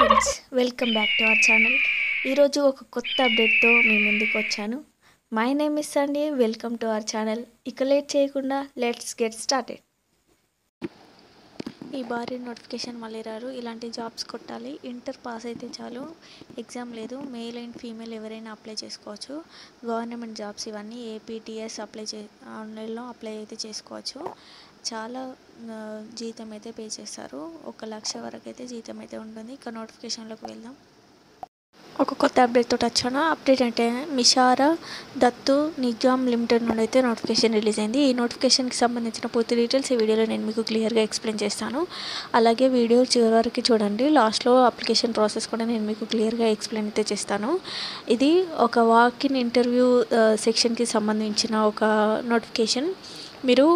Friends, welcome back to our channel. ఈరోజు ఒక కొత్త అప్డేట్తో మీ ముందుకు వచ్చాను. My name is Sunday. Welcome to our channel. ఇక లేట్ చేయకుండా లెట్స్ గెట్ స్టార్టెడ్. ఈ భారీ నోటిఫికేషన్ మళ్ళీ రారు. ఇలాంటి జాబ్స్ కొట్టాలి. ఇంటర్ పాస్ అయితే చాలు, ఎగ్జామ్ లేదు. మేల్ అండ్ ఫీమేల్ ఎవరైనా అప్లై చేసుకోవచ్చు. గవర్నమెంట్ జాబ్స్ ఇవన్నీ. ఏపీటీఎస్ ఆన్లైన్లో అప్లై అయితే చేసుకోవచ్చు. చాలా జీతం అయితే పే చేస్తారు. 1,00,000 వరకు అయితే జీతం అయితే ఉంటుంది. ఇక నోటిఫికేషన్లోకి వెళ్దాం. ఒక కొత్త అప్డేట్తో వచ్చాను. అప్డేట్ అంటే మిషారా దత్తు నిగమ్ లిమిటెడ్ నుండి అయితే నోటిఫికేషన్ రిలీజ్ అయింది. ఈ నోటిఫికేషన్కి సంబంధించిన పూర్తి డీటెయిల్స్ ఈ వీడియోలో నేను మీకు క్లియర్గా ఎక్స్ప్లెయిన్ చేస్తాను. అలాగే వీడియో చివరి వరకు చూడండి. లాస్ట్లో అప్లికేషన్ ప్రాసెస్ కూడా నేను మీకు క్లియర్గా ఎక్స్ప్లెయిన్ అయితే చేస్తాను. ఇది ఒక వాక్-ఇన్ ఇంటర్వ్యూ సెక్షన్కి సంబంధించిన ఒక నోటిఫికేషన్. మీరు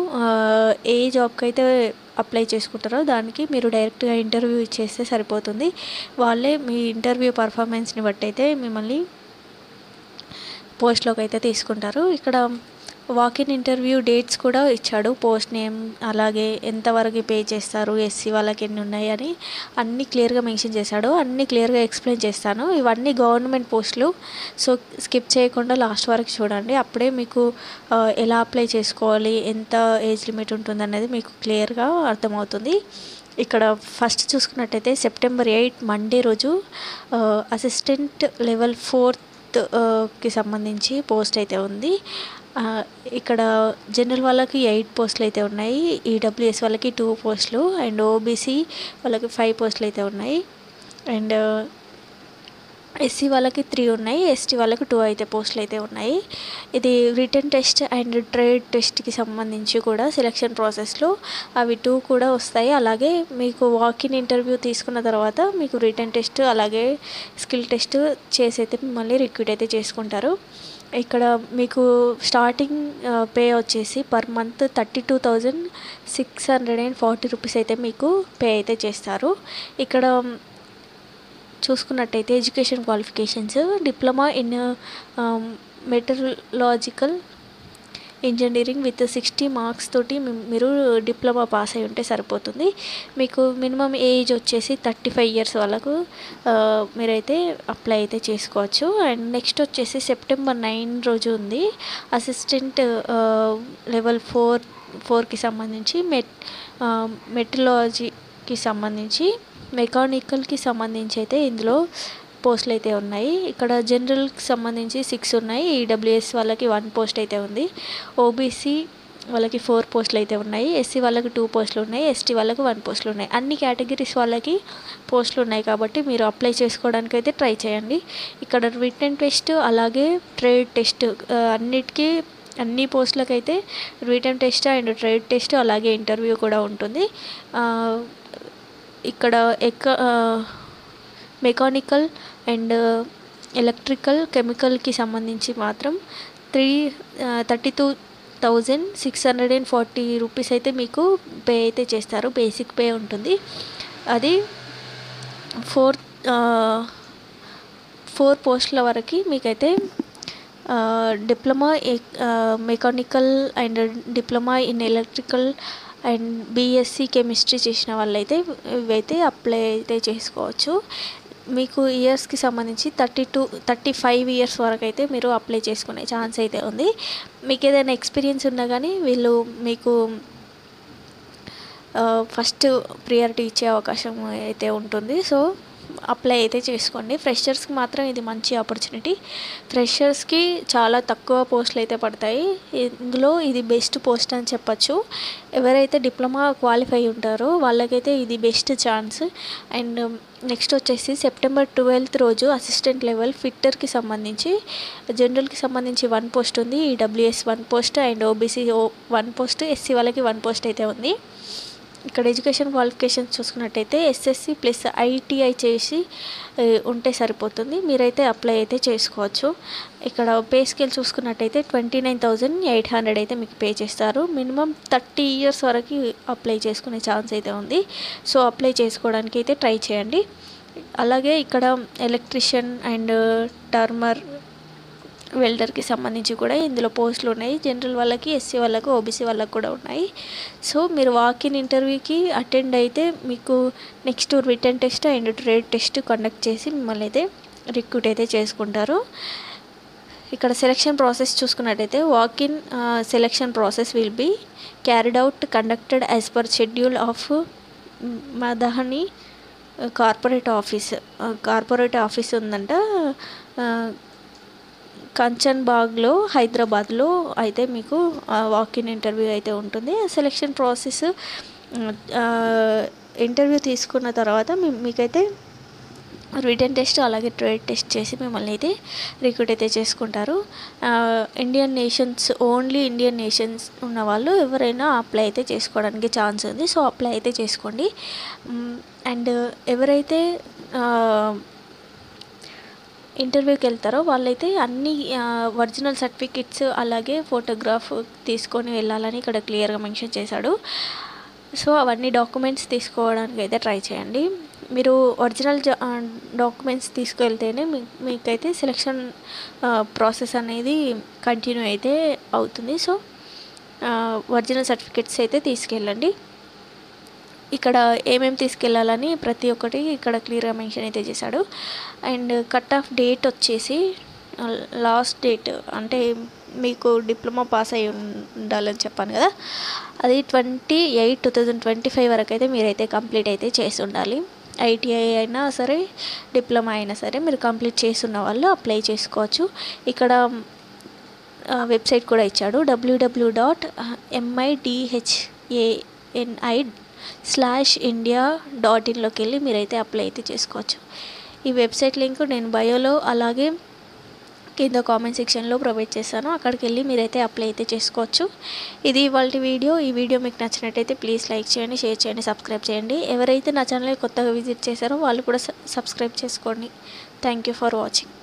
ఏ జాబ్కి అయితే అప్లై చేసుకుంటారో దానికి మీరు డైరెక్ట్గా ఇంటర్వ్యూ ఇచ్చేస్తే సరిపోతుంది. వాళ్ళే మీ ఇంటర్వ్యూ పర్ఫార్మెన్స్ని బట్టి అయితే మిమ్మల్ని పోస్ట్లోకి అయితే తీసుకుంటారు. ఇక్కడ వాక్-ఇన్ ఇంటర్వ్యూ డేట్స్ కూడా ఇచ్చాడు. పోస్ట్ నేమ్, అలాగే ఎంతవరకు పే చేస్తారు, ఎస్సీ వాళ్ళకి ఎన్ని ఉన్నాయి అని అన్నీ క్లియర్గా మెన్షన్ చేశాడు. అన్నీ క్లియర్గా ఎక్స్ప్లెయిన్ చేస్తాను. ఇవన్నీ గవర్నమెంట్ పోస్టులు. సో స్కిప్ చేయకుండా లాస్ట్ వరకు చూడండి. అప్పుడే మీకు ఎలా అప్లై చేసుకోవాలి, ఎంత ఏజ్ లిమిట్ ఉంటుంది అనేది మీకు క్లియర్గా అర్థమవుతుంది. ఇక్కడ ఫస్ట్ చూసుకున్నట్టయితే September 8 మండే రోజు అసిస్టెంట్ లెవెల్ 4కి సంబంధించి పోస్ట్ అయితే ఉంది. ఇక్కడ జనరల్ వాళ్ళకి 8 పోస్టులు అయితే ఉన్నాయి. ఈడబ్ల్యూఎస్ వాళ్ళకి 2 పోస్టులు అండ్ ఓబీసీ వాళ్ళకి 5 పోస్టులు అయితే ఉన్నాయి. అండ్ ఎస్సీ వాళ్ళకి 3 ఉన్నాయి. ఎస్టీ వాళ్ళకి 2 అయితే పోస్టులు అయితే ఉన్నాయి. ఇది రిటన్ టెస్ట్ అండ్ ట్రేడ్ టెస్ట్కి సంబంధించి కూడా సెలక్షన్ ప్రాసెస్లో అవి 2 కూడా వస్తాయి. అలాగే మీకు వాక్-ఇన్ ఇంటర్వ్యూ తీసుకున్న తర్వాత మీకు రిటన్ టెస్ట్ అలాగే స్కిల్ టెస్ట్ చేసి అయితే మిమ్మల్ని రిక్రూట్ అయితే చేసుకుంటారు. ఇక్కడ మీకు స్టార్టింగ్ పే వచ్చేసి పర్ మంత్ 32,640 రూపీస్ అయితే మీకు పే అయితే చేస్తారు. ఇక్కడ చూసుకున్నట్టయితే education qualifications diploma in meteorological engineering with 60 marks తోటి మీరు డిప్లొమా పాస్ అయి ఉంటే సరిపోతుంది. మీకు మినిమం ఏజ్ వచ్చేసి 35 ఇయర్స్ వాళ్ళకు మీరైతే అప్లై అయితే చేసుకోవచ్చు. అండ్ నెక్స్ట్ వచ్చేసి September 9 రోజు ఉంది. అసిస్టెంట్ లెవెల్ 4కి సంబంధించి మెటరలాజీకి సంబంధించి మెకానికల్కి సంబంధించి అయితే ఇందులో పోస్టులు అయితే ఉన్నాయి. ఇక్కడ జనరల్కి సంబంధించి 6 ఉన్నాయి. ఈడబ్ల్యూఎస్ వాళ్ళకి 1 పోస్ట్ అయితే ఉంది. ఓబీసీ వాళ్ళకి 4 పోస్టులు అయితే ఉన్నాయి. ఎస్సీ వాళ్ళకి 2 పోస్టులు ఉన్నాయి. ఎస్టీ వాళ్ళకి 1 పోస్టులు ఉన్నాయి. అన్ని కేటగిరీస్ వాళ్ళకి పోస్టులు ఉన్నాయి కాబట్టి మీరు అప్లై చేసుకోవడానికి అయితే ట్రై చేయండి. ఇక్కడ రిటన్ టెస్ట్ అలాగే ట్రేడ్ టెస్ట్ అన్ని పోస్టులకైతే written test and trade test అలాగే ఇంటర్వ్యూ కూడా ఉంటుంది. ఇక్కడ మెకానికల్ అండ్ ఎలక్ట్రికల్ కెమికల్కి సంబంధించి మాత్రం 32,640 రూపీస్ అయితే మీకు పే అయితే చేస్తారు. బేసిక్ పే ఉంటుంది. అది 4 పోస్టుల వరకు మీకైతే diploma mechanical and diploma in electrical and BSc chemistry చేసిన వాళ్ళైతే ఇవైతే అప్లై అయితే చేసుకోవచ్చు. మీకు ఇయర్స్కి సంబంధించి 35 ఇయర్స్ వరకు అయితే మీరు అప్లై చేసుకునే ఛాన్స్ అయితే ఉంది. మీకు ఏదైనా ఎక్స్పీరియన్స్ ఉన్నా కానీ వీళ్ళు మీకు ఫస్ట్ ప్రియారిటీ ఇచ్చే అవకాశం అయితే ఉంటుంది. సో అప్లై అయితే చేసుకోండి. ఫ్రెషర్స్కి మాత్రం ఇది మంచి ఆపర్చునిటీ. ఫ్రెషర్స్కి చాలా తక్కువ పోస్టులు అయితే పడతాయి. ఇందులో ఇది బెస్ట్ పోస్ట్ అని చెప్పచ్చు. ఎవరైతే డిప్లొమా క్వాలిఫై ఉంటారో వాళ్ళకైతే ఇది బెస్ట్ ఛాన్స్. అండ్ నెక్స్ట్ వచ్చేసి September 12 రోజు అసిస్టెంట్ లెవెల్ ఫిట్టర్కి సంబంధించి జనరల్కి సంబంధించి 1 పోస్ట్ ఉంది. EWS 1 post and OBC 1 post, SC వాళ్ళకి 1 పోస్ట్ అయితే ఉంది. ఇక్కడ ఎడ్యుకేషన్ క్వాలిఫికేషన్స్ చూసుకున్నట్టయితే ఎస్ఎస్సి ప్లస్ ఐటీఐ చేసి ఉంటే సరిపోతుంది. మీరైతే అప్లై అయితే చేసుకోవచ్చు. ఇక్కడ పే స్కేల్ చూసుకున్నట్టయితే 29,800 అయితే మీకు పే చేస్తారు. మినిమం 30 ఇయర్స్ వరకు అప్లై చేసుకునే ఛాన్స్ అయితే ఉంది. సో అప్లై చేసుకోవడానికి అయితే ట్రై చేయండి. అలాగే ఇక్కడ ఎలక్ట్రీషియన్ అండ్ టర్మర్ వెల్డర్కి సంబంధించి కూడా ఇందులో పోస్టులు ఉన్నాయి. జనరల్ వాళ్ళకి, ఎస్సీ వాళ్ళకు, ఓబీసీ వాళ్ళకు కూడా ఉన్నాయి. సో మీరు వాకిన్ ఇంటర్వ్యూకి అటెండ్ అయితే మీకు next written test and trade test conduct చేసి మిమ్మల్ని అయితే రిక్రూట్ అయితే చేసుకుంటారు. ఇక్కడ సెలక్షన్ ప్రాసెస్ చూసుకున్నట్టయితే walk in selection process will be carried out conducted as per schedule of Midhani corporate office ఉందంట కంచన్బాగ్లో, హైదరాబాద్లో అయితే మీకు వాకిన్ ఇంటర్వ్యూ అయితే ఉంటుంది. సెలక్షన్ ప్రాసెస్ ఇంటర్వ్యూ తీసుకున్న తర్వాత మీకైతే రిటన్ టెస్ట్ అలాగే ట్రేడ్ టెస్ట్ చేసి మిమ్మల్ని అయితే రిక్రూట్ అయితే చేసుకుంటారు. ఓన్లీ ఇండియన్ నేషన్స్ ఉన్న వాళ్ళు ఎవరైనా అప్లై అయితే చేసుకోవడానికి ఛాన్స్ ఉంది. సో అప్లై అయితే చేసుకోండి. అండ్ ఎవరైతే ఇంటర్వ్యూకి వెళ్తారో వాళ్ళైతే అన్ని ఒరిజినల్ సర్టిఫికెట్స్ అలాగే ఫోటోగ్రాఫ్ తీసుకొని వెళ్ళాలని ఇక్కడ క్లియర్గా మెన్షన్ చేశాడు. సో అవన్నీ డాక్యుమెంట్స్ తీసుకోవడానికి అయితే ట్రై చేయండి. మీరు ఒరిజినల్ డాక్యుమెంట్స్ తీసుకువెళ్తేనే మీకైతే సెలక్షన్ ప్రాసెస్ అనేది కంటిన్యూ అయితే అవుతుంది. సో ఒరిజినల్ సర్టిఫికెట్స్ అయితే తీసుకెళ్ళండి. ఇక్కడ ఏమేమి తీసుకెళ్ళాలని ప్రతి ఒక్కటి ఇక్కడ క్లియర్గా మెన్షన్ అయితే చేశాడు. అండ్ కట్ ఆఫ్ డేట్ వచ్చేసి లాస్ట్ డేట్ అంటే మీకు డిప్లొమా పాస్ అయి ఉండాలని చెప్పాను కదా, అది 28/2025 వరకు అయితే మీరైతే కంప్లీట్ అయితే చేసి ఉండాలి. ఐటీఐ అయినా సరే, డిప్లొమా అయినా సరే మీరు కంప్లీట్ చేస్తున్న వాళ్ళు అప్లై చేసుకోవచ్చు. ఇక్కడ వెబ్సైట్ కూడా ఇచ్చాడు www.midhani/india.in వెళ్ళి మీరైతే అప్లై అయితే చేసుకోవచ్చు. ఈ వెబ్సైట్ లింక్ నేను బయోలో అలాగే కింద కామెంట్ సెక్షన్లో ప్రొవైడ్ చేస్తాను. అక్కడికి వెళ్ళి మీరైతే అప్లై అయితే చేసుకోవచ్చు. ఇది ఇవాల్టి వీడియో. ఈ వీడియో మీకు నచ్చినట్టయితే ప్లీజ్ లైక్ చేయండి, షేర్ చేయండి, సబ్స్క్రైబ్ చేయండి. ఎవరైతే నా ఛానల్ కొత్తగా విజిట్ చేశారో వాళ్ళు కూడా సబ్స్క్రైబ్ చేసుకోండి. Thank you for watching.